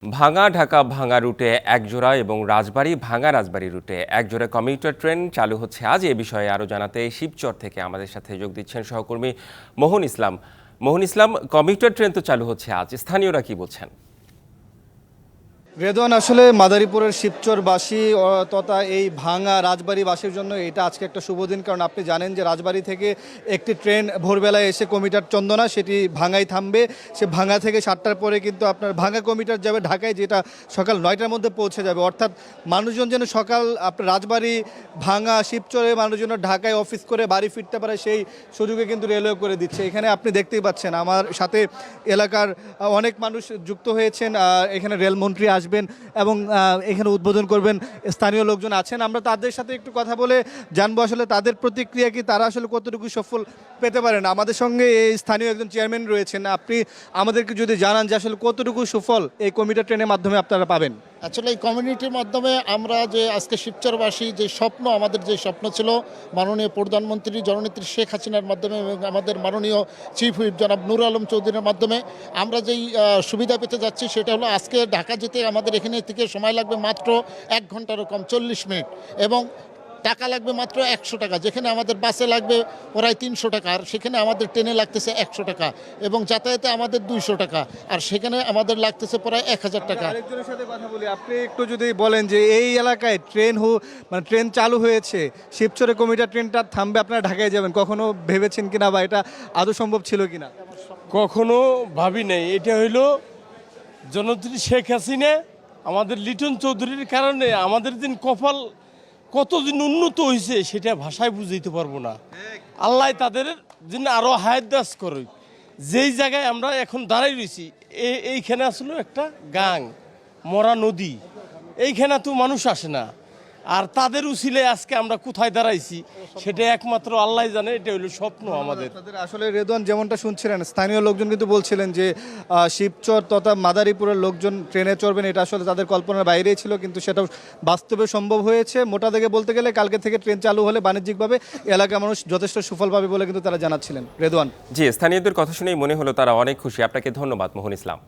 ভাঙা ঢাকা ভাঙা রুটে একজোড়া এবং রাজবাড়ী রুটে একজোড়া কমিউটার ট্রেন চালু হচ্ছে আজ। এ বিষয়ে আরও জানাতে শিবচর থেকে আমাদের সাথে যোগ দিচ্ছেন সহকর্মী মোহন ইসলাম। মোহন ইসলাম, কমিউটার ট্রেন তো চালু হচ্ছে আজ, স্থানীয়রা কি বলছেন? রেদওয়ান, আসলে মাদারীপুরের শিবচরবাসী তথা এই ভাঙা রাজবাড়িবাসীর জন্য এটা আজকে একটা শুভ দিন। কারণ আপনি জানেন যে রাজবাড়ি থেকে একটি ট্রেন ভোরবেলায় এসে কমিটার চন্দনা সেটি ভাঙায় থামবে। সে ভাঙা থেকে 7টার পরে কিন্তু আপনার ভাঙা কমিটার যাবে ঢাকায়, যেটা সকাল 9টার মধ্যে পৌঁছে যাবে। অর্থাৎ মানুষজন যেন সকাল আপনার রাজবাড়ি ভাঙা শিবচরে মানুষজন ঢাকায় অফিস করে বাড়ি ফিরতে পারে, সেই সুযোগে কিন্তু রেলওয়ে করে দিচ্ছে। এখানে আপনি দেখতেই পাচ্ছেন আমার সাথে এলাকার অনেক মানুষ যুক্ত হয়েছেন। এখানে রেলমন্ত্রী আসবেন এবং এখানে উদ্বোধন করবেন, স্থানীয় লোকজন আছেন। আমরা তাদের সাথে একটু কথা বলে জানবো আসলে তাদের প্রতিক্রিয়া কি, তারা আসলে কতটুকু সফল পেতে পারেন। আমাদের সঙ্গে এই স্থানীয় একজন চেয়ারম্যান রয়েছেন, আপনি আমাদেরকে যদি জানান যে আসলে কতটুকু সুফল এই কমিউটার ট্রেনের মাধ্যমে আপনারা পাবেন। আসলে এই কমিউনিটির মাধ্যমে আমরা যে আজকে শিবচরবাসী যে স্বপ্ন, আমাদের যে স্বপ্ন ছিল মাননীয় প্রধানমন্ত্রী জননেত্রী শেখ হাসিনার মাধ্যমে এবং আমাদের মাননীয় চিফ হুইপ জনাব নূর আলম চৌধুরীর মাধ্যমে আমরা যেই সুবিধা পেতে যাচ্ছি সেটা হলো আজকে ঢাকা যেতে আমাদের এখানে থেকে সময় লাগবে মাত্র 1 ঘন্টারও কম, 40 মিনিট, এবং টাকা লাগবে মাত্র 100 টাকা। যেখানে আমাদের বাসে লাগবে প্রায় 300 টাকা, আর সেখানে আমাদের ট্রেনে লাগতেছে 100 টাকা, এবং যাতায়াতে আমাদের 200 টাকা, আর সেখানে আমাদের লাগতেছে প্রায় 1000 টাকা। আরেকজনের সাথে কথা বলি, আপনি একটু যদি বলেন যে এই এলাকায় ট্রেন চালু হয়েছে, শিবচরে কমিউটার ট্রেনটা থামবে, আপনারা ঢাকায় যাবেন, কখনো ভেবেছেন কিনা বা এটা আদৌ সম্ভব ছিল কিনা? কখনো ভাবি নাই। এটা হইলো জননেত্রী শেখ হাসিনা আমাদের লিটন চৌধুরীর কারণে আমাদের দিন কপাল কতদিন উন্নত হয়েছে সেটা ভাষায় বুঝাইতে পারবো না। আল্লাহ তাদের দিন আরও হায়াত করে। যেই জায়গায় আমরা এখন দাঁড়াই রয়েছি এইখানে আসলে একটা গাং মরা নদী, এইখানে তো মানুষ আসে না। আর তাদের উছিলে আজকে আমরা কোথায় দাঁড়াইছি সেটা একমাত্র আল্লাহ জানে। এটা হলো স্বপ্ন আমাদের। আসলে রেদওয়ান, যেমনটা শুনছিলেন স্থানীয় লোকজন কিন্তু বলছিলেন যে শিবচর তথা মাদারীপুরের লোকজন ট্রেনে চড়বেন, এটা আসলে তাদের কল্পনার বাইরেই ছিল, কিন্তু সেটা বাস্তবে সম্ভব হয়েছে। মোটা দাগে বলতে গেলে কালকে থেকে ট্রেন চালু হলে বাণিজ্যিকভাবে এলাকার মানুষ যথেষ্ট সুফল পাবে বলে কিন্তু তারা জানাচ্ছিলেন। রেদওয়ান, জি, স্থানীয়দের কথা শুনেই মনে হলো তারা অনেক খুশি। আপনাকে ধন্যবাদ মোহন ইসলাম।